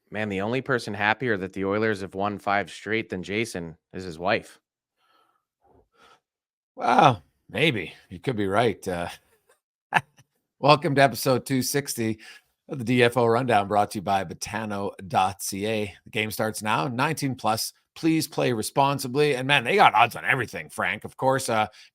Man, the only person happier that the Oilers have won 5 straight than Jason is his wife. Well, maybe. You could be right. Welcome to episode 260 of the DFO Rundown, brought to you by Betano.ca. The game starts now, 19 plus. Please play responsibly. And man, they got odds on everything, Frank. Of course,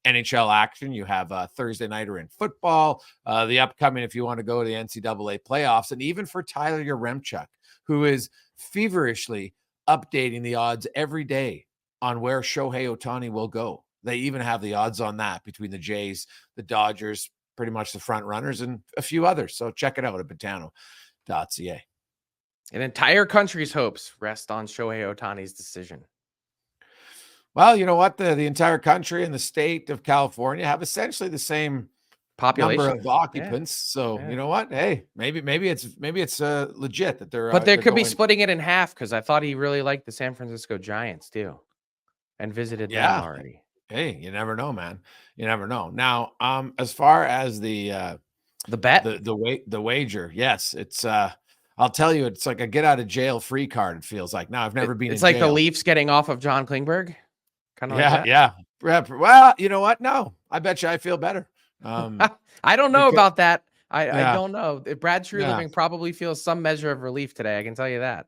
NHL action. You have Thursday nighter in football, the upcoming, if you want to go to the NCAA playoffs, and even for Tyler Yaremchuk, who is feverishly updating the odds every day on where Shohei Ohtani will go. They even have the odds on that between the Jays, the Dodgers, pretty much the front runners, and a few others. So check it out at Betano.ca. An entire country's hopes rest on Shohei Ohtani's decision. Well, you know what? The entire country and the state of California have essentially the same Population number of occupants. So you know what? Hey, maybe it's legit that they're. But they could be splitting it in half because I thought he really liked the San Francisco Giants too, and visited them already. Hey, you never know, man. You never know. Now, as far as the bet, the wager, yes, it's I'll tell you, it's like a get out of jail free card. It feels like now I've never been. It's like the Leafs getting off of John Klingberg. Kind of like that. Yeah. Well, you know what? No, I bet you I feel better. I don't know about that. I don't know. Brad Treliving probably feels some measure of relief today. I can tell you that.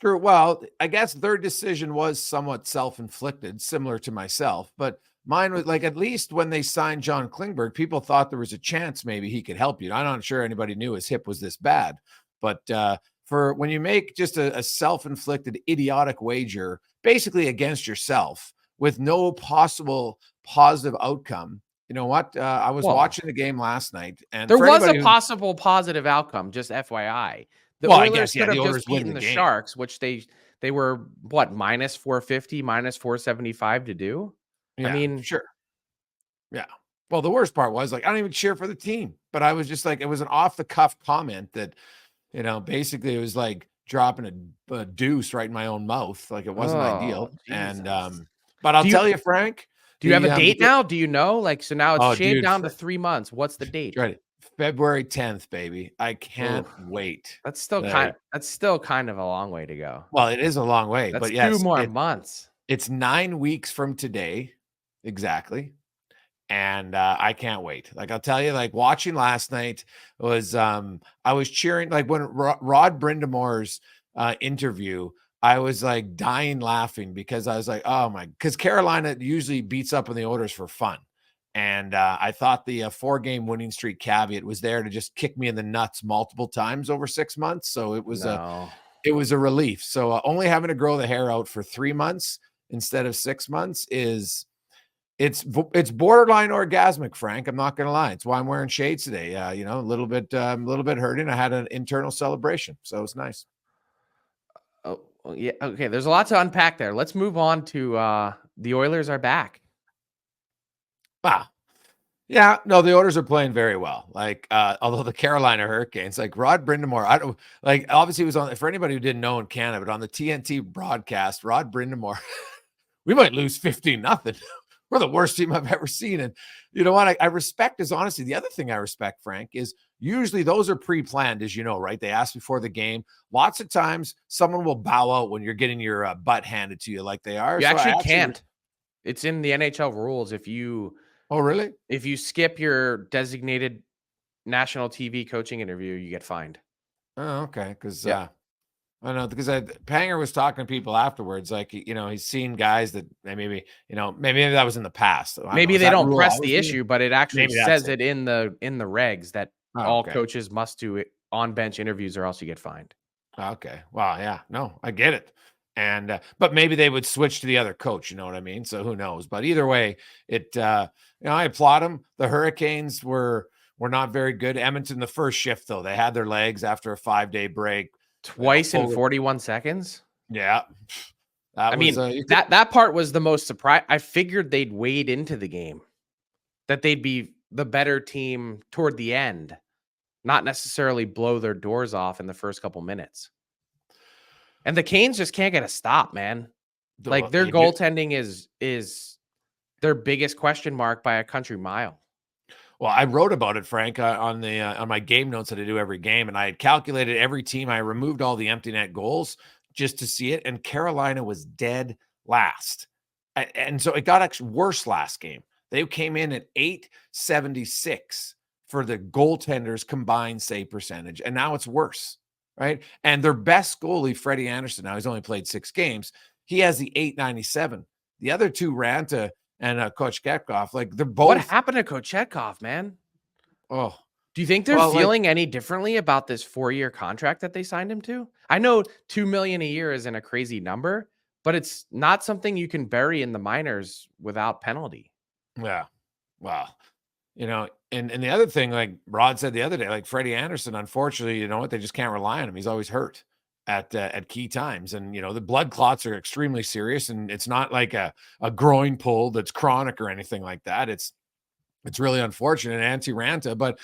True. Well, I guess their decision was somewhat self-inflicted, similar to myself, but mine was like, at least when they signed John Klingberg, people thought there was a chance maybe he could help you. I'm not sure anybody knew his hip was this bad, but for when you make just a self-inflicted idiotic wager, basically against yourself with no possible positive outcome, you know what? I was watching the game last night, and there was a possible positive outcome, just FYI. The Oilers could have just beaten the Sharks, which they were what, minus 450, minus 475 to do. Yeah, I mean, sure. Yeah. Well, the worst part was, like, I don't even cheer for the team, but I was just like, it was an off the cuff comment that, you know, basically it was like dropping a deuce right in my own mouth. Like, it wasn't ideal. Jesus. And but I'll tell you, Frank. Do you have a date now? Do you know? Like, so now it's shaved down to 3 months. What's the date? Right. February 10th, baby. I can't wait. That's still kind of a long way to go. Well, it is a long way, but yes, 2 more months. It's 9 weeks from today, exactly. And I can't wait. Like, I'll tell you, like, watching last night was I was cheering, like, when Rod Brindamore's interview, I was like dying laughing because I was like, oh my, because Carolina usually beats up on the Oilers for fun. And I thought the 4-game winning streak caveat was there to just kick me in the nuts multiple times over 6 months. So it was a relief. So only having to grow the hair out for 3 months instead of 6 months it's borderline orgasmic, Frank. I'm not going to lie. It's why I'm wearing shades today. You know, a little bit hurting. I had an internal celebration, so it's nice. Oh, yeah. Okay. There's a lot to unpack there. Let's move on to the Oilers are back. Wow. Yeah, no, the Oilers are playing very well. Like, although the Carolina Hurricanes, like Rod Brind'Amour, I don't like. Obviously, he was on. For anybody who didn't know in Canada, but on the TNT broadcast, Rod Brind'Amour, we might lose 15-0. We're the worst team I've ever seen. And you know what? I respect his honesty. The other thing I respect, Frank, is usually those are pre-planned, as you know, right? They ask before the game. Lots of times, someone will bow out when you're getting your butt handed to you, like they are. You actually can't. It's in the NHL rules. If you Oh, really? If you skip your designated national TV coaching interview, you get fined. Oh, okay. Because I don't know, because Panger was talking to people afterwards, like, you know, he's seen guys that maybe that was in the past. Maybe they don't press the issue, but it actually says it in the regs that all coaches must do it on bench interviews, or else you get fined. Okay. Well, yeah, no, I get it. And but maybe they would switch to the other coach, you know what I mean? So who knows? But either way, it you know, I applaud them. The Hurricanes were not very good. Edmonton, the first shift, though, they had their legs after a 5-day break. Twice in 41 seconds. Yeah. That part was the most surprise. I figured they'd wade into the game, that they'd be the better team toward the end, not necessarily blow their doors off in the first couple minutes. And the Canes just can't get a stop, man. Like, their goaltending is their biggest question mark by a country mile. Well, I wrote about it, Frank, on my game notes that I do every game, and I had calculated every team. I removed all the empty net goals just to see it, and Carolina was dead last. And so it got actually worse last game. They came in at 876 for the goaltenders combined save percentage, and now it's worse, right? And their best goalie, Freddie Anderson, now he's only played 6 games. He has the 897. The other two, Ranta and Kochetkov, like they're both. What happened to Kochetkov, man? Oh, do you think they're feeling any differently about this 4-year contract that they signed him to? I know $2 million a year isn't a crazy number, but it's not something you can bury in the minors without penalty. Yeah. Wow. You know, and the other thing, like Rod said the other day, like Freddie Anderson, unfortunately, you know what? They just can't rely on him. He's always hurt at key times. And, you know, the blood clots are extremely serious, and it's not like a groin pull that's chronic or anything like that. It's really unfortunate, anti-Ranta, but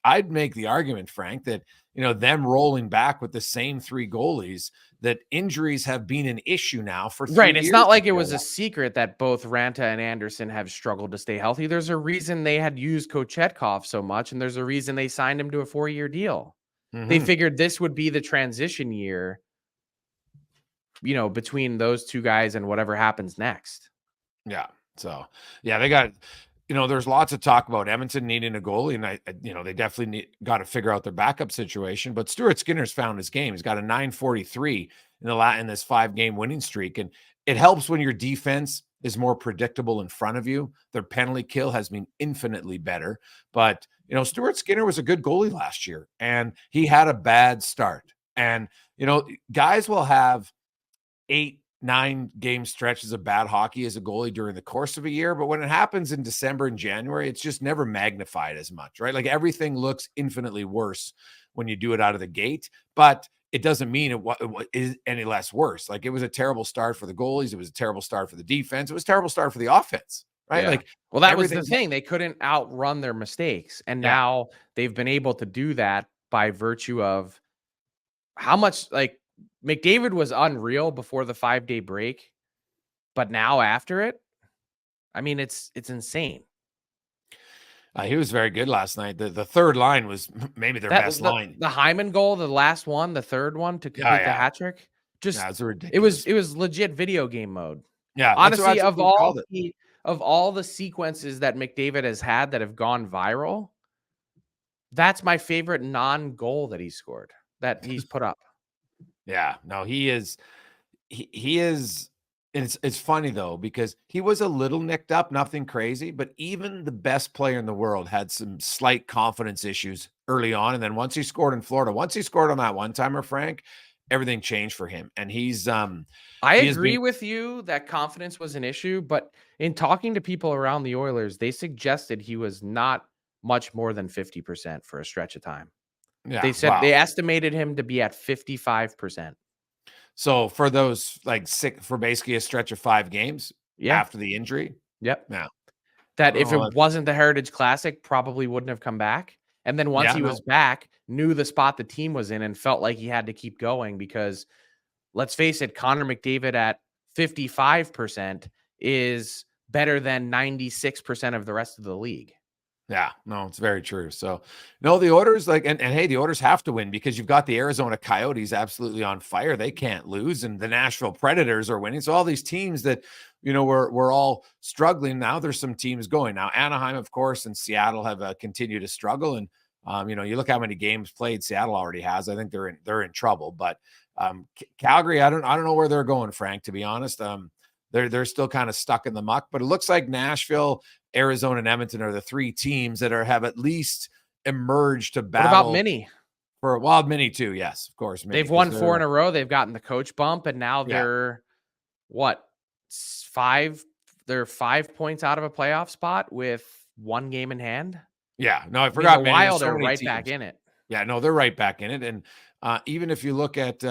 I'd make the argument, Frank, that, you know, them rolling back with the same 3 goalies, that injuries have been an issue now for 3 years. It's not like it was a secret that both Ranta and Anderson have struggled to stay healthy. There's a reason they had used Kochetkov so much, and there's a reason they signed him to a 4-year deal. They figured this would be the transition year, you know, between those 2 guys and whatever happens next. Yeah. So, yeah, they got, you know, there's lots of talk about Edmonton needing a goalie, and you know, they definitely got to figure out their backup situation. But Stuart Skinner's found his game. He's got a 943 in this 5-game winning streak, and it helps when your defense is more predictable in front of you. Their penalty kill has been infinitely better. But you know, Stuart Skinner was a good goalie last year, and he had a bad start. And you know, guys will have 8-9 game stretches of bad hockey as a goalie during the course of a year, but when it happens in December and January, it's just never magnified as much, right? Like everything looks infinitely worse when you do it out of the gate, but it doesn't mean it is any less worse. Like it was a terrible start for the goalies. It was a terrible start for the defense. It was a terrible start for the offense, right? Yeah. Like, well, that was the thing. They couldn't outrun their mistakes. And now they've been able to do that by virtue of how much, like, McDavid was unreal before the 5-day break, but now after it, I mean, it's insane. He was very good last night. The third line was maybe their best line. The Hyman goal, the last one, the third one to complete the hat trick. Just it's ridiculous. It was legit video game mode. Yeah, honestly, of all the sequences that McDavid has had that have gone viral, that's my favorite non-goal that he scored, that he's put up. Yeah, no, he is. He is. It's funny though, because he was a little nicked up, nothing crazy, but even the best player in the world had some slight confidence issues early on. And then once he scored in Florida, once he scored on that one-timer, Frank, everything changed for him. And he's I agree with you that confidence was an issue, but in talking to people around the Oilers, they suggested he was not much more than 50% for a stretch of time. Yeah, they said they estimated him to be at 55%. So for those for basically a stretch of 5 games after the injury. Yep. Yeah. That if it wasn't the Heritage Classic, probably wouldn't have come back. And then once he was back, knew the spot the team was in and felt like he had to keep going because let's face it, Connor McDavid at 55% is better than 96% of the rest of the league. Yeah, no, it's very true. So, no, the Oilers and hey, the Oilers have to win because you've got the Arizona Coyotes absolutely on fire. They can't lose, and the Nashville Predators are winning. So all these teams that, you know, we're all struggling now. There's some teams going now. Anaheim, of course, and Seattle have continued to struggle. And you know, you look how many games played Seattle already has. I think they're in trouble. But Calgary, I don't know where they're going, Frank. To be honest, they're still kind of stuck in the muck. But it looks like Nashville, Arizona, and Edmonton are the 3 teams that have at least emerged to battle. What about Minnie? For a wild Minnie too, yes, of course. They've won 4 in a row. They've gotten the coach bump, and now they're 5? They're 5 points out of a playoff spot with 1 game in hand. Yeah, no, I forgot. The Wild are right back in it. Yeah, no, they're right back in it, and even if you look at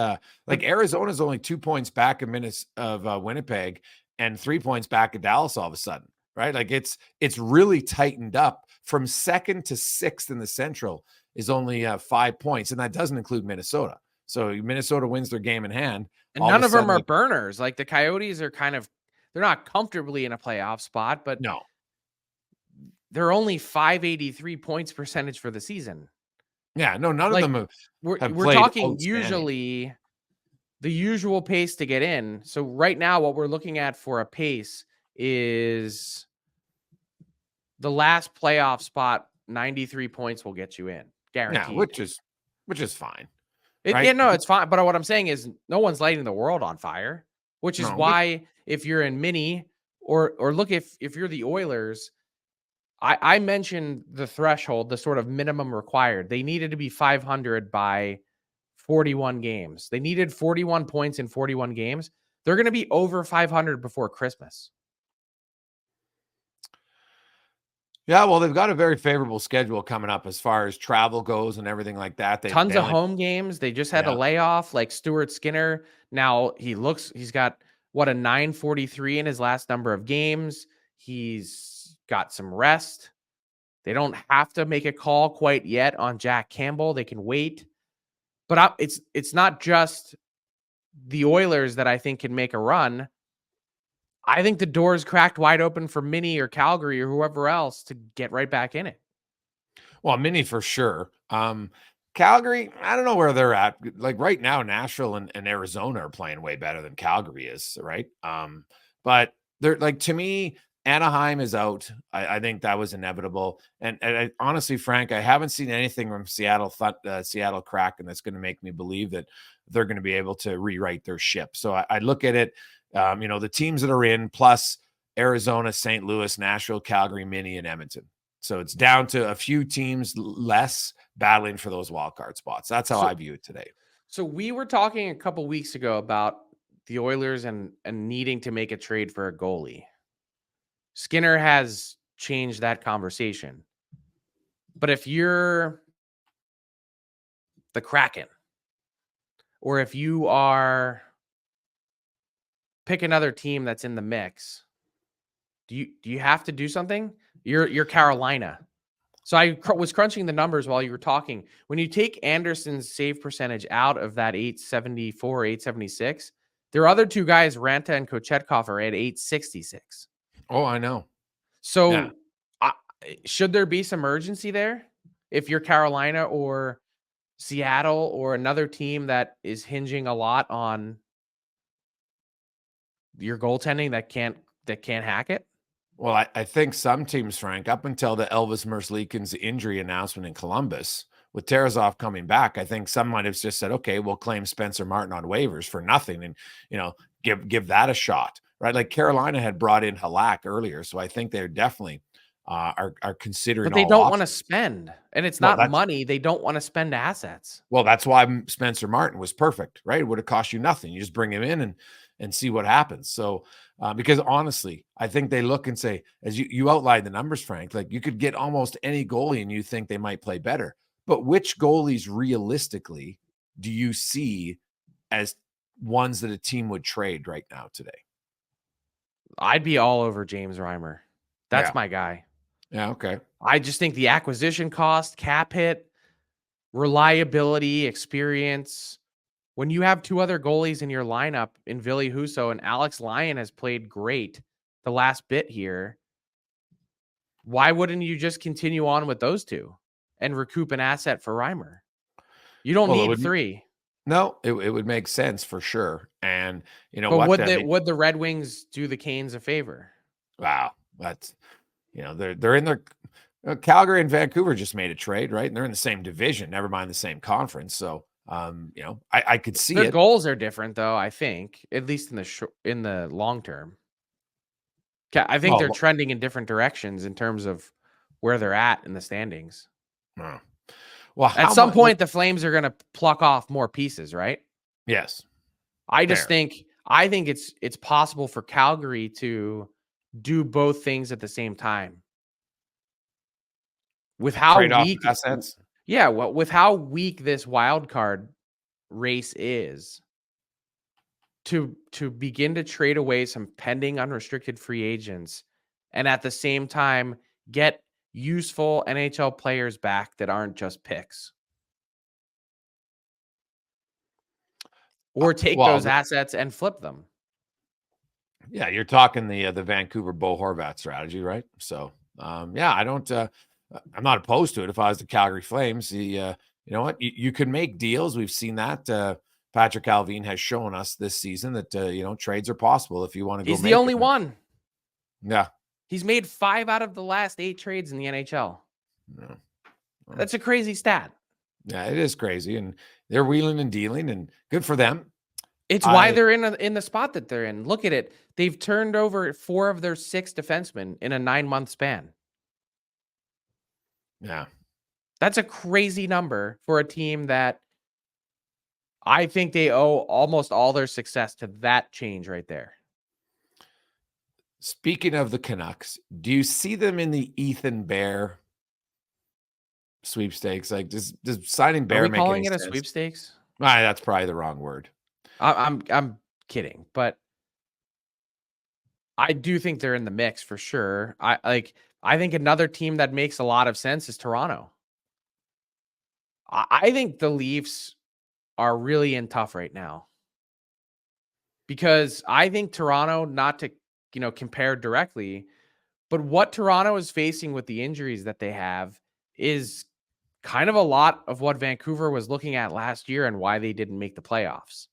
Arizona's only 2 points back of Winnipeg and 3 points back of Dallas all of a sudden. Right. Like it's really tightened up from 2nd to 6th in the Central is only 5 points. And that doesn't include Minnesota. So Minnesota wins their game in hand. And none of them are burners. Like the Coyotes are they're not comfortably in a playoff spot, but no, they're only 583 points percentage for the season. Yeah, no, none of them have we're played talking outstanding. usually the usual pace to get in. So right now, what we're looking at for a pace is the last playoff spot. 93 points will get you in, guaranteed. Yeah, which is fine. Yeah, no, it's fine. But what I'm saying is, no one's lighting the world on fire, which is why if you're in mini or look, if you're the Oilers, I mentioned the threshold, the sort of minimum required. They needed to be 500 by 41 games. They needed 41 points in 41 games. They're going to be over 500 before Christmas. Yeah, well, they've got a very favorable schedule coming up as far as travel goes and everything like that. Tons of home games. They just had a layoff, like Stuart Skinner. Now he's got a 943 in his last number of games. He's got some rest. They don't have to make a call quite yet on Jack Campbell. They can wait. But it's not just the Oilers that I think can make a run. I think the door is cracked wide open for Mini or Calgary or whoever else to get right back in it. Well, Mini for sure. Calgary, I don't know where they're at. Like right now, Nashville and Arizona are playing way better than Calgary is, right? But they're like, to me, Anaheim is out. I think that was inevitable. And I, honestly, Frank, I haven't seen anything from Seattle Kraken that's going to make me believe that they're going to be able to rewrite their ship. So I look at it, the teams that are in, plus Arizona, St. Louis, Nashville, Calgary, Mini, and Edmonton. So it's down to a few teams less battling for those wild card spots. That's how I view it today. So we were talking a couple weeks ago about the Oilers and needing to make a trade for a goalie. Skinner has changed that conversation. But if you're the Kraken, or if you are, pick another team that's in the mix, do you have to do something? You're Carolina. So I was crunching the numbers while you were talking. When you take Anderson's save percentage out of that 874, 876, their other two guys, Ranta and Kochetkov, are at 866. Oh, I know. So should there be some urgency there if you're Carolina or Seattle or another team that is hinging a lot on your goaltending that can't hack it? Well, I think some teams, Frank, up until the Elvis Merzlikins injury announcement in Columbus, with Tarasov coming back, I think some might have just said, okay, we'll claim Spencer Martin on waivers for nothing and, give that a shot, right? Like Carolina had brought in Halak earlier. So I think they're definitely are considering. But they don't want to spend, and it's not money. They don't want to spend assets. Well, that's why Spencer Martin was perfect, right? It would have cost you nothing. You just bring him in and see what happens. So, because honestly, I think they look and say, as you outlined the numbers, Frank, like you could get almost any goalie and you think they might play better. But which goalies realistically do you see as ones that a team would trade right now today? I'd be all over James Reimer. That's my guy. Yeah, okay. I just think the acquisition cost, cap hit, reliability, experience. When you have two other goalies in your lineup in Ville Husso, and Alex Lyon has played great the last bit here, why wouldn't you just continue on with those two and recoup an asset for Reimer? You don't need three. No, it would make sense for sure. And but would the Red Wings do the Canes a favor? Wow, that's they're in their Calgary and Vancouver just made a trade, right? And they're in the same division, never mind the same conference. So I could see their it. Goals are different, though. I think, at least in the long term. I think they're trending in different directions in terms of where they're at in the standings. Well, at some point, the Flames are going to pluck off more pieces, right? Yes. I think it's possible for Calgary to do both things at the same time. With how weak assets. Yeah, well, with how weak this wild card race is, to begin to trade away some pending unrestricted free agents and at the same time get useful NHL players back that aren't just picks. Or take those assets and flip them. Yeah, you're talking the Vancouver Bo Horvat strategy, right? So Yeah, I don't. I'm not opposed to it. If I was the Calgary Flames, you know what, you can make deals. We've seen that. Patrick Alvin has shown us this season that trades are possible if you want to go. He's make the only it. one. Yeah, he's made 5 out of the last 8 trades in the NHL. Yeah. That's a crazy stat. Yeah, it is crazy, and they're wheeling and dealing, and good for them. It's why they're in the spot that they're in. Look at it. They've turned over 4 of their 6 defensemen in a 9-month span. Yeah. That's a crazy number for a team that I think they owe almost all their success to that change right there. Speaking of the Canucks, do you see them in the Ethan Bear sweepstakes? Like, does signing Bear make calling any it sense? A sweepstakes? That's probably the wrong word. I'm kidding, but I do think they're in the mix for sure. I think another team that makes a lot of sense is Toronto. I think the Leafs are really in tough right now because I think Toronto, not to compare directly, but what Toronto is facing with the injuries that they have is kind of a lot of what Vancouver was looking at last year and why they didn't make the playoffs.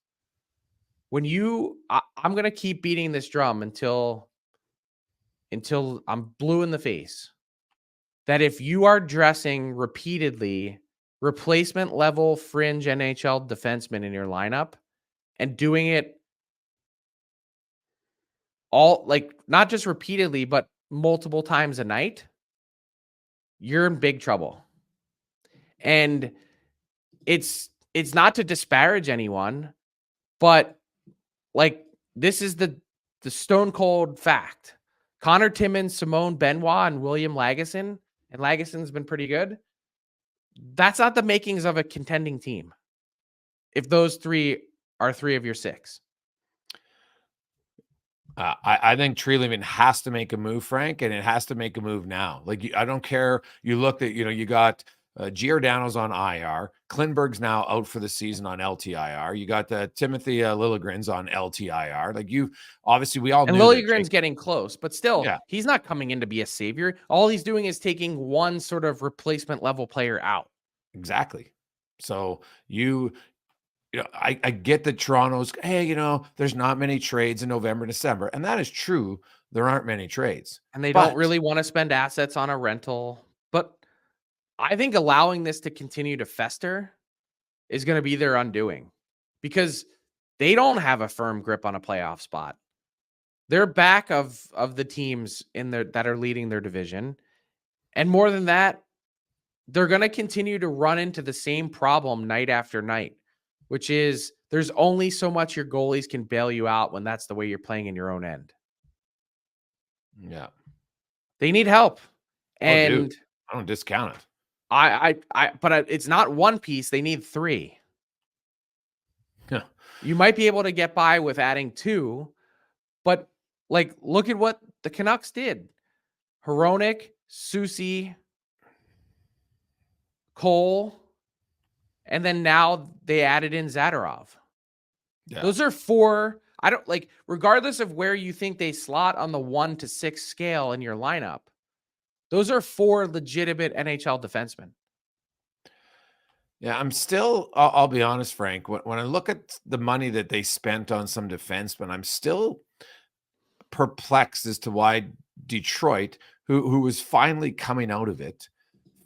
I'm going to keep beating this drum until I'm blue in the face, that if you are dressing repeatedly replacement level fringe NHL defensemen in your lineup and doing it all, like, not just repeatedly, but multiple times a night, you're in big trouble. And it's not to disparage anyone, but like, this is the stone cold fact. Connor Timmins, Simone Benoit, and William Lagesson, and Lagesson's been pretty good. That's not the makings of a contending team if those 3 are 3 of your 6. I think Treliving has to make a move, Frank, and it has to make a move now. Like, I don't care. You looked at, you got Giordano's on IR. Klingberg's now out for the season on LTIR. You got Timothy Liljegren's on LTIR. Like, obviously we all knew. And Liljegren's getting close, but still, yeah, he's not coming in to be a savior. All he's doing is taking one sort of replacement level player out. Exactly. So I get that Toronto's, hey, there's not many trades in November, December. And that is true. There aren't many trades. And they don't really want to spend assets on a rental. But I think allowing this to continue to fester is going to be their undoing, because they don't have a firm grip on a playoff spot. They're back of the teams that are leading their division. And more than that, they're going to continue to run into the same problem night after night, which is there's only so much your goalies can bail you out when that's the way you're playing in your own end. Yeah. They need help. And dude, I don't discount it. But it's not one piece. They need 3. Yeah. You might be able to get by with adding 2, but like, look at what the Canucks did. Hronek, Susie, Cole, and then now they added in Zadorov. Yeah. Those are 4. I don't like, regardless of where you think they slot on the 1 to 6 scale in your lineup, those are 4 legitimate NHL defensemen. Yeah, I'll be honest, Frank, when I look at the money that they spent on some defensemen, I'm still perplexed as to why Detroit, who was finally coming out of it,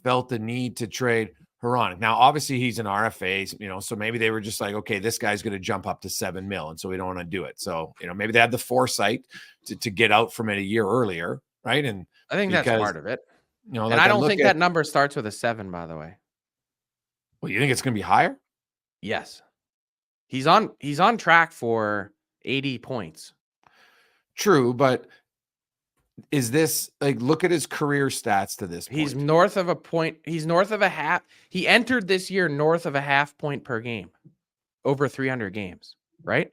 felt the need to trade Hronek. Now, obviously, he's an RFA, so maybe they were just like, okay, this guy's going to jump up to $7 million, and so we don't want to do it. So, maybe they had the foresight to get out from it a year earlier, right? And I think that's part of it. Like, and I don't think that number starts with a 7, by the way. Well, you think it's going to be higher? Yes. He's on track for 80 points. True, but is this, like, look at his career stats to this point. He's north of a point. He's north of a half. He entered this year north of a half point per game over 300 games, right?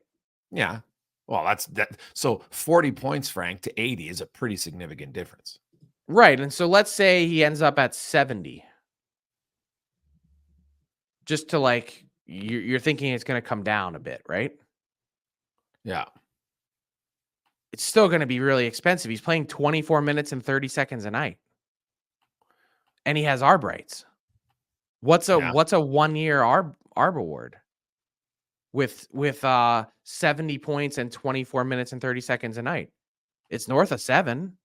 Yeah. Well, that's that. So 40 points, Frank, to 80 is a pretty significant difference. Right. And so let's say he ends up at 70. Just to, like, you're thinking it's going to come down a bit, right? Yeah. It's still going to be really expensive. He's playing 24 minutes and 30 seconds a night. and he has ARB rights. What's a 1-year ARB award with 70 points and 24 minutes and 30 seconds a night? It's north of 7.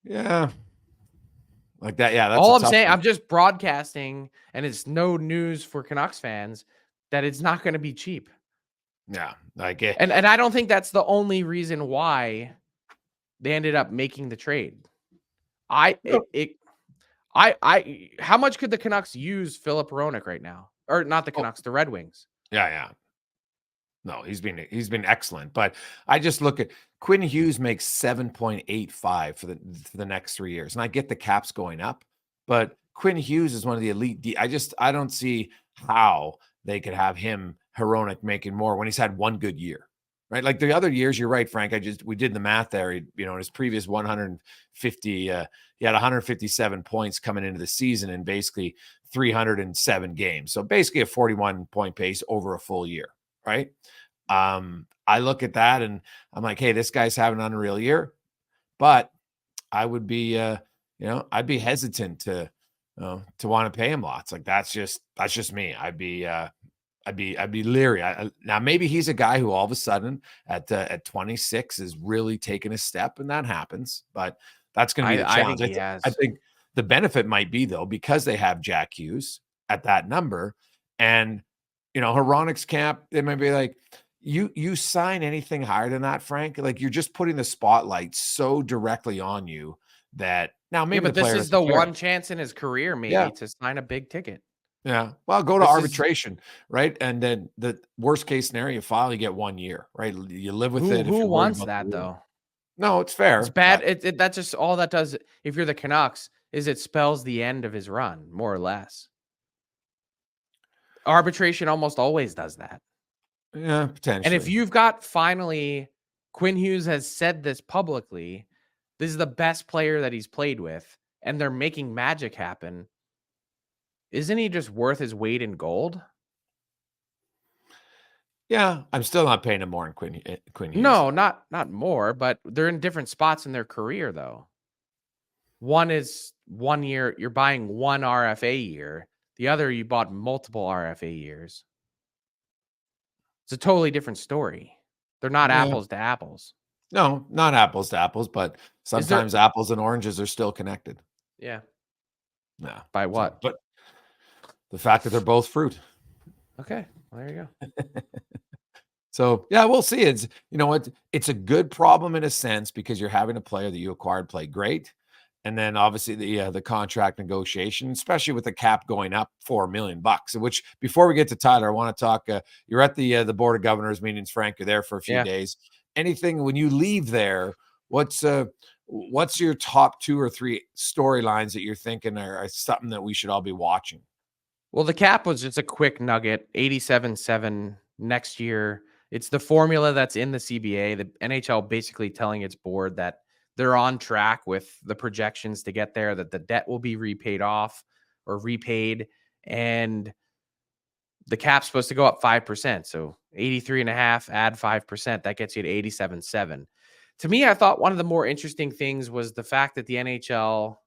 Yeah. Like that. Yeah. That's all I'm saying. I'm just broadcasting, and it's no news for Canucks fans that it's not going to be cheap. Yeah. Like it. And I don't think that's the only reason why they ended up making the trade. How much could the Canucks use Filip Hronek right now? Or not the Canucks, the Red Wings. Yeah. No, he's been excellent. But I just look at Quinn Hughes makes 7.85 for the next 3 years. And I get the caps going up, but Quinn Hughes is one of the elite. I don't see how they could have him, Hronek, making more when he's had one good year. Right? Like the other years, you're right, Frank. We did the math there. In his previous 150, he had 157 points coming into the season in basically 307 games. So basically a 41-point pace over a full year. Right. I look at that and I'm like, hey, this guy's having an unreal year, but I would be, I'd be hesitant to want to pay him lots. Like that's just me. I'd be leery. Now maybe he's a guy who all of a sudden at 26 is really taking a step, and that happens, but that's going to be the challenge. I think the benefit might be though, because they have Jack Hughes at that number, and Hronek's camp, they might be like, you sign anything higher than that, Frank, like you're just putting the spotlight so directly on you that now maybe but this is the one chance in his career maybe to sign a big ticket. Yeah. Well, go to arbitration, right? And then the worst case scenario, you finally get 1 year, right? You live with it. Who wants that though? No, it's fair. It's bad. That's just all that does. If you're the Canucks, is it spells the end of his run, more or less. Arbitration almost always does that. Yeah, potentially. And if you've got finally, Quinn Hughes has said this publicly, this is the best player that he's played with, and they're making magic happen. Isn't he just worth his weight in gold? Yeah, I'm still not paying him more than Quinn Hughes. No, not more, but they're in different spots in their career, though. One is 1 year, you're buying one RFA year. The other, you bought multiple RFA years. It's a totally different story. They're not apples to apples. No, not apples to apples, but sometimes apples and oranges are still connected. Yeah. No. By what? But the fact that they're both fruit. Okay. Well, there you go. So, yeah, we'll see. It's, it's a good problem in a sense because you're having a player that you acquired play great. And then obviously the contract negotiation, especially with the cap going up $4 million, which before we get to Tyler, I want to talk, you're at the Board of Governors meetings, Frank, you're there for a few days. Anything when you leave there, what's your top 2 or 3 storylines that you're thinking are something that we should all be watching? Well, the cap was just a quick nugget, 87.7 next year. It's the formula that's in the CBA, the NHL basically telling its board that they're on track with the projections to get there, that the debt will be repaid off or repaid. And the cap's supposed to go up 5%. So 83.5, add 5%, that gets you to 87.7. To me, I thought one of the more interesting things was the fact that the NHL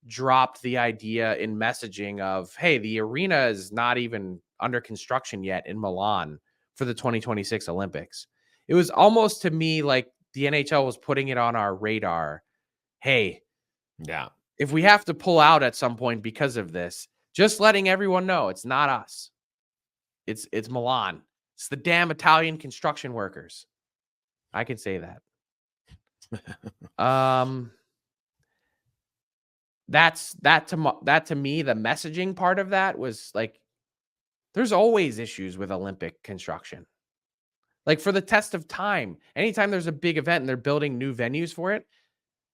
dropped the idea in messaging of, hey, the arena is not even under construction yet in Milan for the 2026 Olympics. It was almost to me like the NHL was putting it on our radar. Hey, if we have to pull out at some point because of this, just letting everyone know it's not us. It's Milan. It's the damn Italian construction workers. I can say that. That to me, the messaging part of that was like, there's always issues with Olympic construction. Like for the test of time, anytime there's a big event and they're building new venues for it,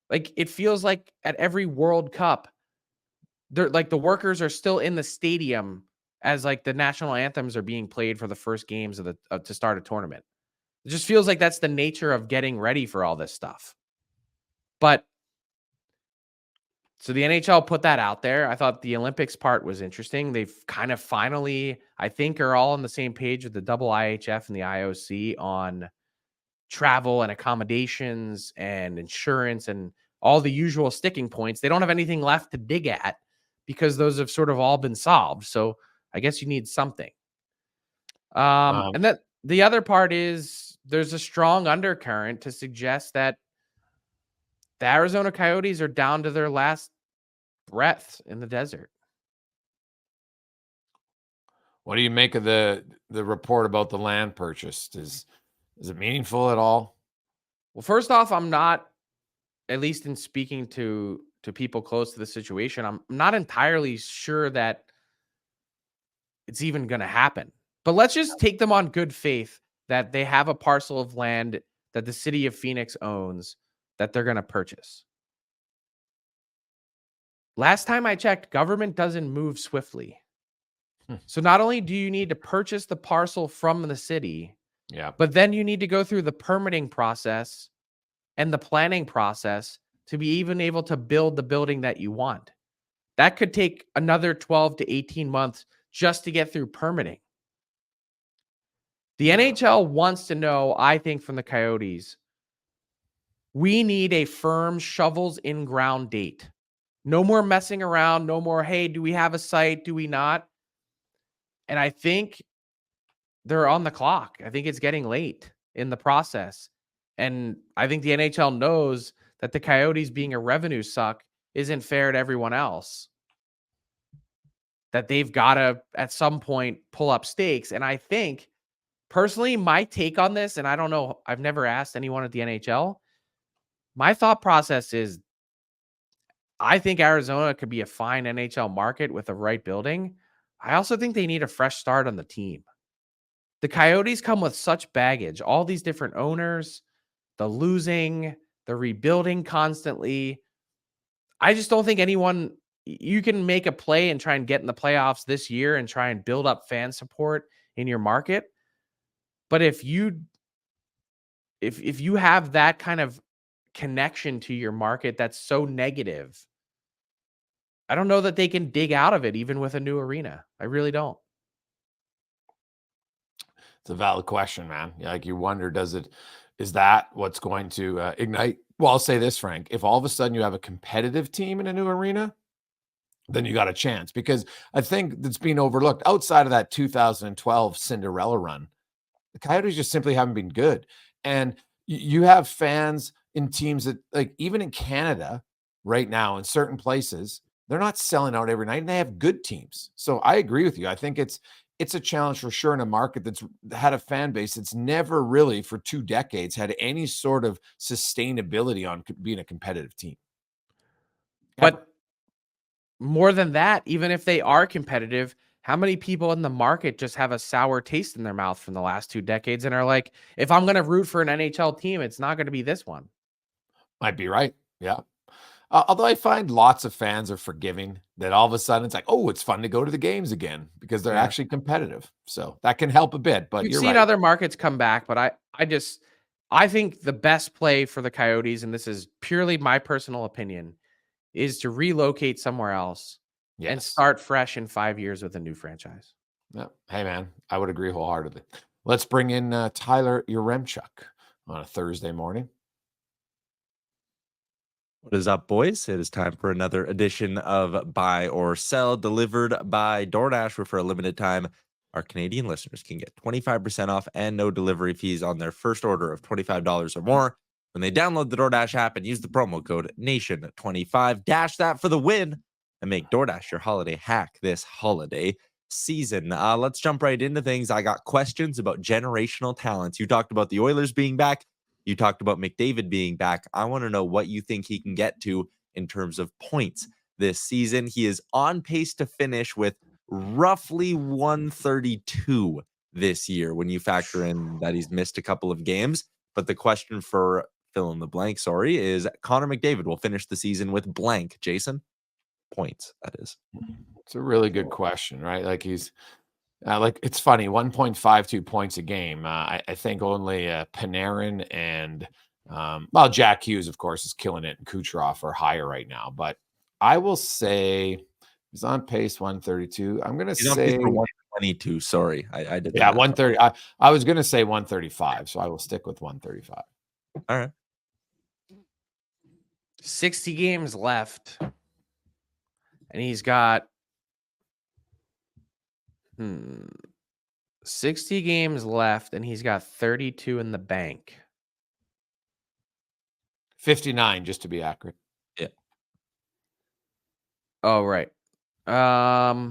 like it feels like at every World Cup, they're like the workers are still in the stadium as like the national anthems are being played for the first games of to start a tournament. It just feels like that's the nature of getting ready for all this stuff. But so the NHL put that out there. I thought the Olympics part was interesting. They've kind of finally, I think, are all on the same page with the IIHF and the IOC on travel and accommodations and insurance and all the usual sticking points. They don't have anything left to dig at because those have sort of all been solved. So I guess you need something. And then the other part is there's a strong undercurrent to suggest that the Arizona Coyotes are down to their last breath in the desert. What do you make of the report about the land purchase? Is it meaningful at all? Well, first off, I'm not, at least in speaking to people close to the situation, I'm not entirely sure that it's even going to happen. But let's just take them on good faith that they have a parcel of land that the city of Phoenix owns that they're going to purchase. Last time I checked, government doesn't move swiftly. So not only do you need to purchase the parcel from the city, but then you need to go through the permitting process and the planning process to be even able to build the building that you want. That could take another 12 to 18 months just to get through permitting. The NHL wants to know, I think, from the Coyotes, we need a firm shovels in ground date. No more messing around. No more, hey, do we have a site? Do we not? And I think they're on the clock. I think it's getting late in the process. And I think the NHL knows that the Coyotes being a revenue suck isn't fair to everyone else. That they've got to, at some point, pull up stakes. And I think, personally, my take on this, and I don't know, I've never asked anyone at the NHL, my thought process is I think Arizona could be a fine NHL market with the right building. I also think they need a fresh start on the team. The Coyotes come with such baggage, all these different owners, the losing, the rebuilding constantly. I just don't think you can make a play and try and get in the playoffs this year and try and build up fan support in your market. But if you have that kind of connection to your market that's so negative, I don't know that they can dig out of it even with a new arena. I really don't. It's a valid question, man. Like, you wonder, is that what's going to ignite? Well, I'll say this, Frank. If all of a sudden you have a competitive team in a new arena, then you got a chance, because I think that's being overlooked outside of that 2012 Cinderella run. The Coyotes just simply haven't been good. And you have fans in teams that, like, even in Canada right now, in certain places, they're not selling out every night, and they have good teams. So I agree with you. I think it's a challenge for sure in a market that's had a fan base that's never really, for 2 decades, had any sort of sustainability on being a competitive team. But more than that, even if they are competitive, how many people in the market just have a sour taste in their mouth from the last 2 decades and are like, if I'm going to root for an NHL team, it's not going to be this one? Might be right. Yeah. Although I find lots of fans are forgiving, that all of a sudden it's like, oh, it's fun to go to the games again because they're actually competitive. So that can help a bit. But you've seen other markets come back. But I think the best play for the Coyotes, and this is purely my personal opinion, is to relocate somewhere else and start fresh in 5 years with a new franchise. Yeah. Hey, man, I would agree wholeheartedly. Let's bring in Tyler Yaremchuk on a Thursday morning. What is up, boys? It is time for another edition of Buy or Sell, delivered by DoorDash, where for a limited time, our Canadian listeners can get 25% off and no delivery fees on their first order of $25 or more when they download the DoorDash app and use the promo code NATION25. Dash that for the win and make DoorDash your holiday hack this holiday season. Let's jump right into things. I got questions about generational talents. You talked about the Oilers being back. You talked about McDavid being back. I want to know what you think he can get to in terms of points this season. He is on pace to finish with roughly 132 this year when you factor in that he's missed a couple of games. But the question for fill in the blank, is Connor McDavid will finish the season with blank, Jason? Points, that is. It's a really good question, right? Like, he's it's funny, 1.52 points a game. I think only Panarin and Jack Hughes, of course, is killing it, and Kucherov are higher right now. But I will say he's on pace 132. I'm going to say 122. Sorry, I did. Yeah, 130. I was going to say 135, so I will stick with 135. All right. 60 games left. And he's got 60 games left, and he's got 32 in the bank. 59, just to be accurate. Yeah. Oh, right. I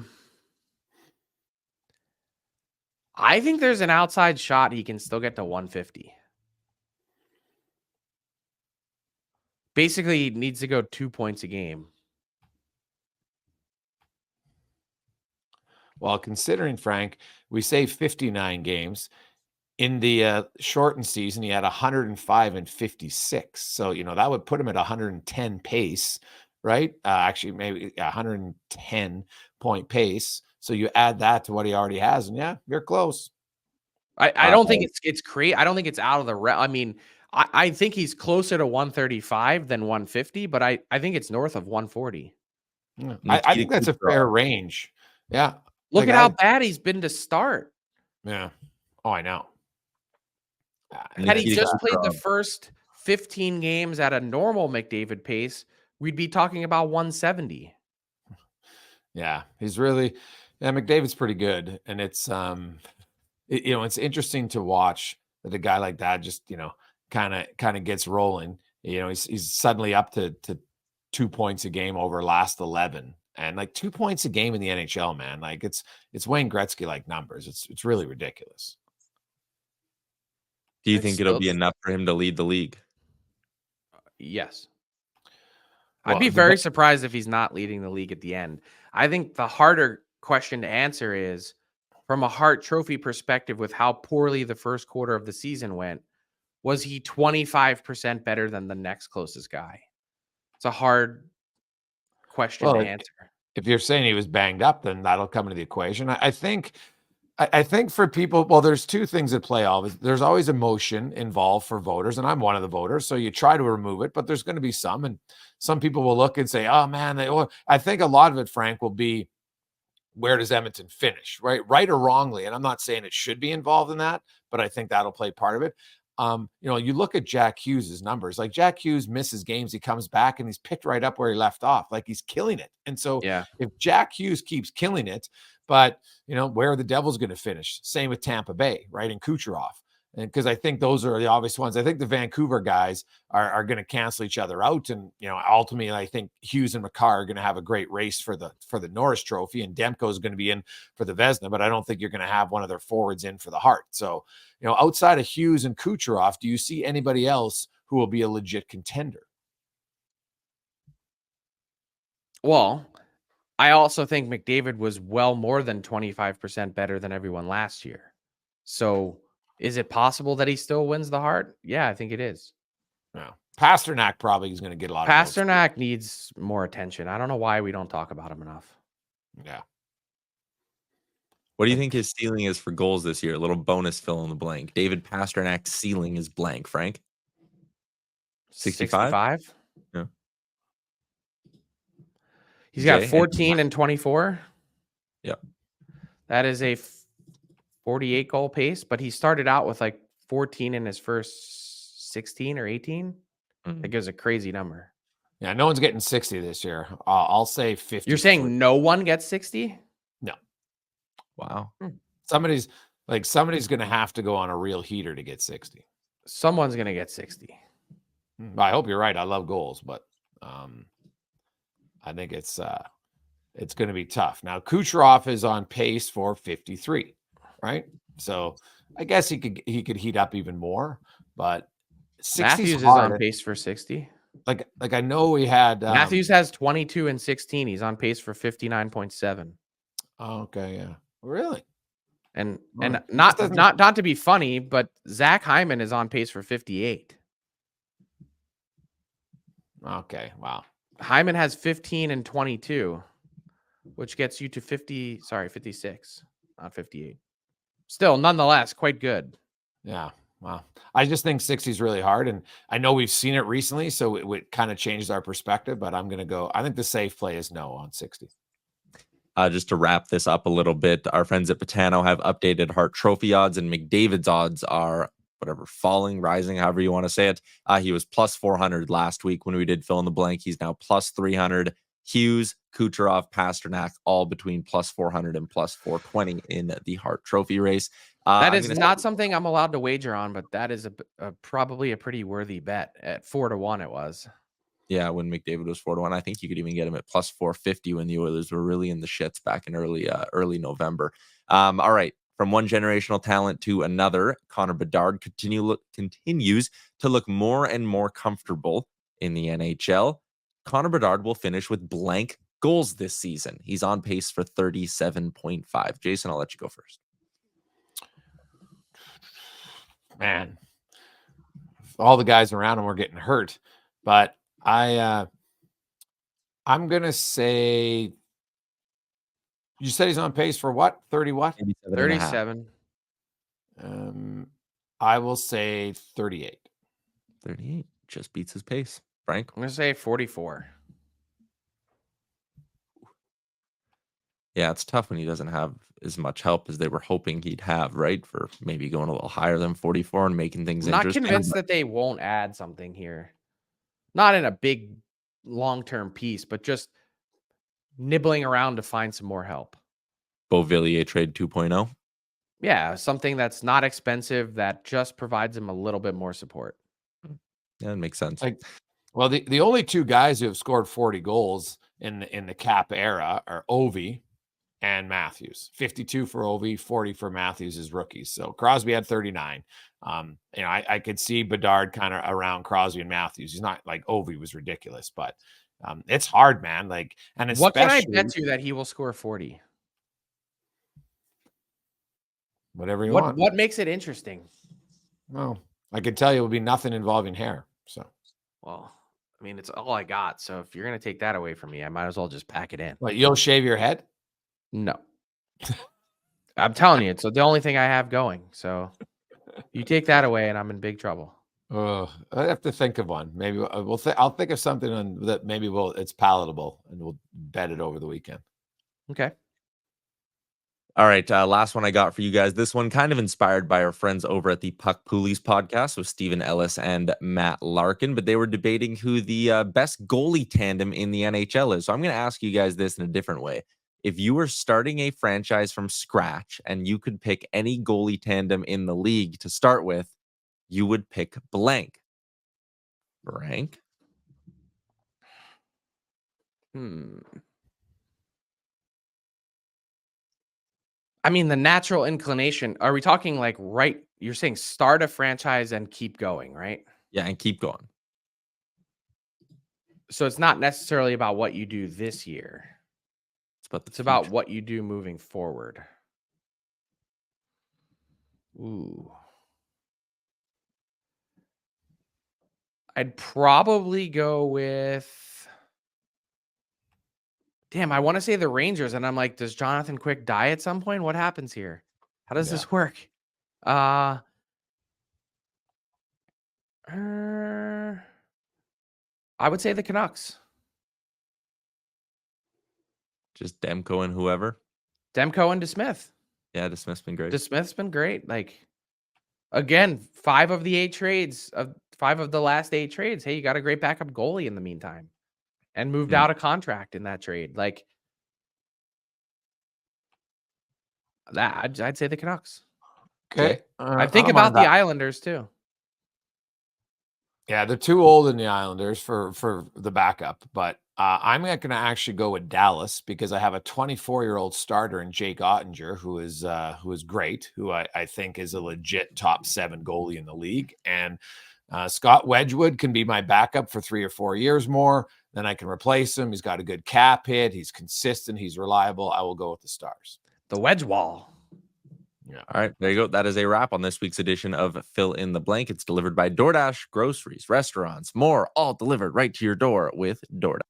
think there's an outside shot he can still get to 150. Basically, he needs to go 2 points a game. Well, considering, Frank, we say 59 games. In the shortened season, he had 105 and 56. So, that would put him at 110 pace, right? Actually, maybe 110 point pace. So you add that to what he already has, and yeah, you're close. I don't think it's crazy. I don't think it's out of the I mean, I think he's closer to 135 than 150, but I think it's north of 140. I think that's a fair range. Yeah. Look at how bad he's been to start. Yeah. Oh, I know. Had he just played the first 15 games at a normal McDavid pace, we'd be talking about 170. Yeah, he's really, McDavid's pretty good. And it's, it's interesting to watch that a guy like that just, kind of gets rolling. He's suddenly up to 2 points a game over last 11. And like 2 points a game in the NHL, man, like it's Wayne Gretzky like numbers. It's really ridiculous. Do you think it'll be enough for him to lead the league? Yes. I'd be very surprised if he's not leading the league at the end. I think the harder question to answer is, from a Hart Trophy perspective, with how poorly the first quarter of the season went, was he 25% better than the next closest guy? It's a hard question to answer. If you're saying he was banged up, then that'll come into the equation. I think for people, well, there's two things at play. There's always emotion involved for voters, and I'm one of the voters. So you try to remove it, but there's going to be some, and some people will look and say, "Oh man," I think a lot of it, Frank, will be, where does Edmonton finish, right or wrongly? And I'm not saying it should be involved in that, but I think that'll play part of it. You look at Jack Hughes's numbers. Like, Jack Hughes misses games, he comes back and he's picked right up where he left off. Like, he's killing it. And so if Jack Hughes keeps killing it, but where are the Devils going to finish? Same with Tampa Bay, right? And Kucherov. And because I think those are the obvious ones. I think the Vancouver guys are going to cancel each other out. And, ultimately, I think Hughes and Makar are going to have a great race for the Norris Trophy, and Demko is going to be in for the Vezina, but I don't think you're going to have one of their forwards in for the Hart. So, outside of Hughes and Kucherov, do you see anybody else who will be a legit contender? Well, I also think McDavid was well more than 25% better than everyone last year. So, is it possible that he still wins the Hart? Yeah, I think it is. No. Pasternak probably is going to get a lot of Pasternak needs more attention. I don't know why we don't talk about him enough. Yeah. What do you think his ceiling is for goals this year? A little bonus fill in the blank. David Pasternak's ceiling is blank, Frank. 65? Yeah. He's got 14 and 24. Yep. That is a 48 goal pace, but he started out with like 14 in his first 16 or 18. I think it was a crazy number. Yeah, no one's getting 60 this year. I'll say 50. You're saying no one gets 60? No. Wow. Somebody's going to have to go on a real heater to get 60. Someone's going to get 60. I hope you're right. I love goals, but I think it's going to be tough. Now, Kucherov is on pace for 53. Right, so I guess he could heat up even more, but Matthews is on pace for 60. Like I know we had Matthews has 22 and 16. He's on pace for 59.7. Oh, okay, yeah, really, and not to be funny, but Zach Hyman is on pace for 58. Okay, wow. Hyman has 15 and 22, which gets you to 56, not 58. Still, nonetheless, quite good. Yeah. Wow. I just think 60 is really hard. And I know we've seen it recently, so it kind of changes our perspective, but I'm going to go. I think the safe play is no on 60. Just to wrap this up a little bit, our friends at Patano have updated Hart Trophy odds, and McDavid's odds are whatever, falling, rising, however you want to say it. He was plus 400 last week when we did fill in the blank. He's now plus 300. Hughes, Kucherov, Pasternak, all between plus 400 and plus 420 in the Hart Trophy race. That is not something I'm allowed to wager on, but that is probably a pretty worthy bet. At 4-1 it was. Yeah, when McDavid was 4-1, I think you could even get him at plus 450 when the Oilers were really in the shits back in early November. All right, from one generational talent to another, Connor Bedard continues to look more and more comfortable in the NHL. Connor Bedard will finish with blank goals this season. He's on pace for 37.5. Jason, I'll let you go first. Man, all the guys around him were getting hurt, but I'm gonna say, you said he's on pace for what? 30 what? 37. I will say 38. 38 just beats his pace. Frank? I'm gonna say 44. Yeah, it's tough when he doesn't have as much help as they were hoping he'd have, right? For maybe going a little higher than 44 and making things interesting. Not convinced that they won't add something here. Not in a big long-term piece, but just nibbling around to find some more help. Beauvillier trade 2.0. Yeah, something that's not expensive that just provides him a little bit more support. Yeah, that makes sense. Well, the only two guys who have scored 40 goals in the cap era are Ovi and Matthews. 52 for Ovi, 40 for Matthews as rookies. So Crosby had 39. I could see Bedard kind of around Crosby and Matthews. He's not like Ovi was ridiculous, but it's hard, man. And especially, what can I bet you that he will score 40? Whatever you want. What makes it interesting? Well, I could tell you it will be nothing involving hair. So, well, I mean, it's all I got. So if you're going to take that away from me, I might as well just pack it in. What, you'll shave your head? No. I'm telling you, it's the only thing I have going. So you take that away and I'm in big trouble. I have to think of one. Maybe I'll think of something that maybe it's palatable and we'll bet it over the weekend. Okay. All right, last one I got for you guys. This one kind of inspired by our friends over at the Puck Poolies podcast with Stephen Ellis and Matt Larkin, but they were debating who the best goalie tandem in the NHL is. So I'm going to ask you guys this in a different way. If you were starting a franchise from scratch and you could pick any goalie tandem in the league to start with, you would pick blank. Frank? I mean, the natural inclination, are we talking like you're saying start a franchise and keep going, right? Yeah, and keep going. So it's not necessarily about what you do this year. It's about what you do moving forward. Ooh. I'd probably go with... Damn, I want to say the Rangers, and I'm like, does Jonathan Quick die at some point? What happens here? How does this work? I would say the Canucks. Just Demko and whoever? Demko and DeSmith. Yeah, DeSmith's been great. DeSmith's been great. Like, again, 5 of the 8 trades, 5 of the last 8 trades. Hey, you got a great backup goalie in the meantime. And moved out of contract in that trade. Like that, I'd say the Canucks. Okay. I think about the Islanders too. Yeah, they're too old in the Islanders for the backup, but I'm not going to actually go with Dallas because I have a 24-year-old starter in Jake Ottinger who is great, who I think is a legit top 7 goalie in the league, and Scott Wedgwood can be my backup for 3 or 4 years more. Then I can replace him. He's got a good cap hit. He's consistent. He's reliable. I will go with the Stars. The wedge wall. Yeah. All right, there you go. That is a wrap on this week's edition of Fill in the Blank. It's delivered by DoorDash, groceries, restaurants, more, all delivered right to your door with DoorDash.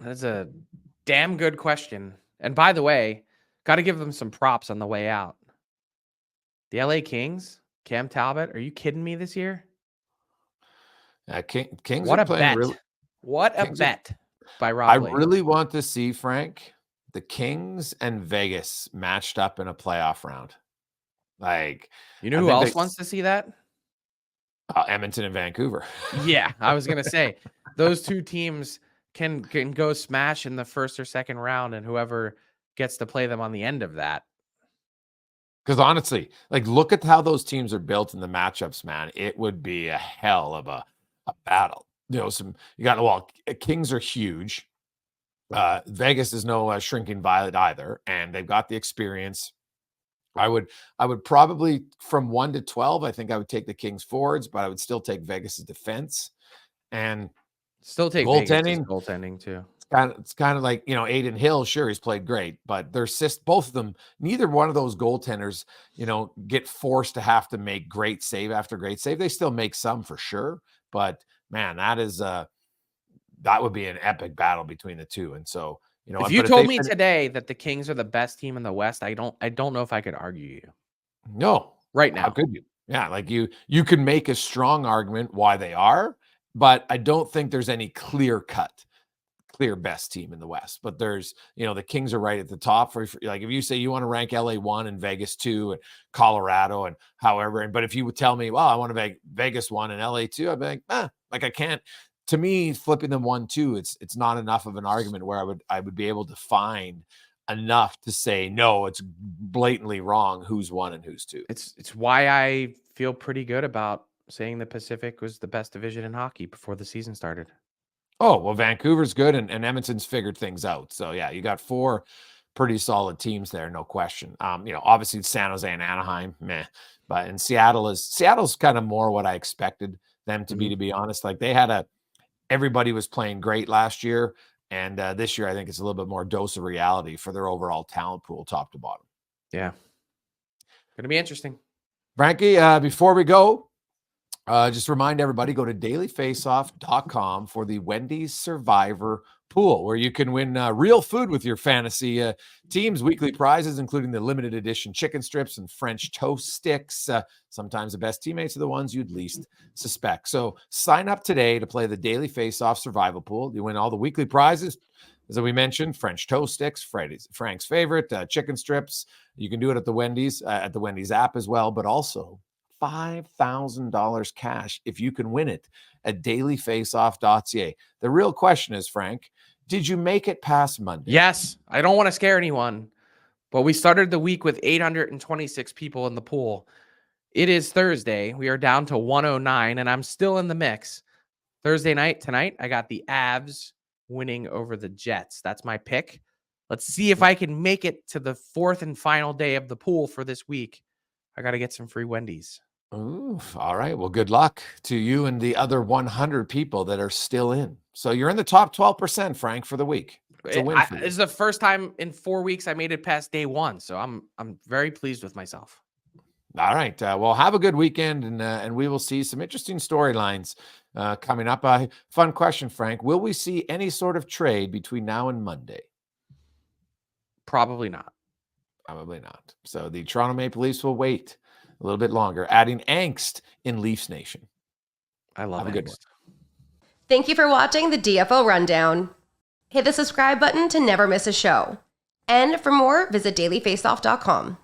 That's a damn good question. And by the way, got to give them some props on the way out. The LA Kings, Cam Talbot, are you kidding me this year? Kings what are a playing bet. What a bet by Rob I Blake. really want to see, Frank, the Kings and Vegas matched up in a playoff round. Like, you know who else wants to see that? Edmonton and Vancouver. Yeah, I was gonna say those two teams can go smash in the first or second round, and whoever gets to play them on the end of that. Because honestly, like, look at how those teams are built in the matchups, man. It would be a hell of a battle. You know, Kings are huge. Vegas is no shrinking violet either, and they've got the experience. I would probably, from 1 to 12, I think I would take the Kings forwards, but I would still take Vegas's defense and still take goaltending too. It's kind of like, you know, Aiden Hill, sure, he's played great, but both of them, neither one of those goaltenders, you know, get forced to have to make great save after great save. They still make some for sure, but man, that would be an epic battle between the two. And so, you know, if you told me today that the Kings are the best team in the West, I don't know if I could argue you. No, right now. How could you? Yeah, like you can make a strong argument why they are, but I don't think there's any clear best team in the West. But there's, you know, the Kings are right at the top. For like, if you say you want to rank LA 1 and Vegas 2 and Colorado and however, but if you would tell me, well, I want to make Vegas 1 and LA 2, I'd be like, like I can't. To me, flipping them 1-2, it's not enough of an argument where I would be able to find enough to say, no, it's blatantly wrong who's 1 and who's 2. It's why I feel pretty good about saying the Pacific was the best division in hockey before the season started. Oh, well, Vancouver's good and Edmonton's figured things out. So yeah, you got 4 pretty solid teams there, no question. You know, obviously San Jose and Anaheim, meh. But in Seattle's kind of more what I expected them to be honest. Like everybody was playing great last year. And this year, I think it's a little bit more dose of reality for their overall talent pool, top to bottom. Yeah. Going to be interesting. Frankie, before we go, just remind everybody, go to dailyfaceoff.com for the Wendy's Survivor Pool, where you can win real food with your fantasy teams, weekly prizes, including the limited edition chicken strips and French toast sticks. Sometimes the best teammates are the ones you'd least suspect. So sign up today to play the Daily Faceoff Survival Pool. You win all the weekly prizes. As we mentioned, French toast sticks, Frank's favorite, chicken strips. You can do it at the Wendy's app as well, but also $5,000 cash if you can win it at dailyfaceoff.ca. The real question is, Frank, did you make it past Monday? Yes. I don't want to scare anyone, but we started the week with 826 people in the pool. It is Thursday. We are down to 109, and I'm still in the mix. Thursday night, tonight, I got the Avs winning over the Jets. That's my pick. Let's see if I can make it to the 4th and final day of the pool for this week. I got to get some free Wendy's. Ooh, all right. Well, good luck to you and the other 100 people that are still in. So you're in the top 12%, Frank, for the week. It's a win for you. This is the first time in 4 weeks I made it past day 1. So I'm very pleased with myself. All right. Well, have a good weekend, and we will see some interesting storylines coming up. Fun question, Frank. Will we see any sort of trade between now and Monday? Probably not. Probably not. So the Toronto Maple Leafs will wait a little bit longer, adding angst in Leafs Nation. I love it. Good one. Thank you for watching the DFO Rundown. Hit the subscribe button to never miss a show. And for more, visit dailyfaceoff.com.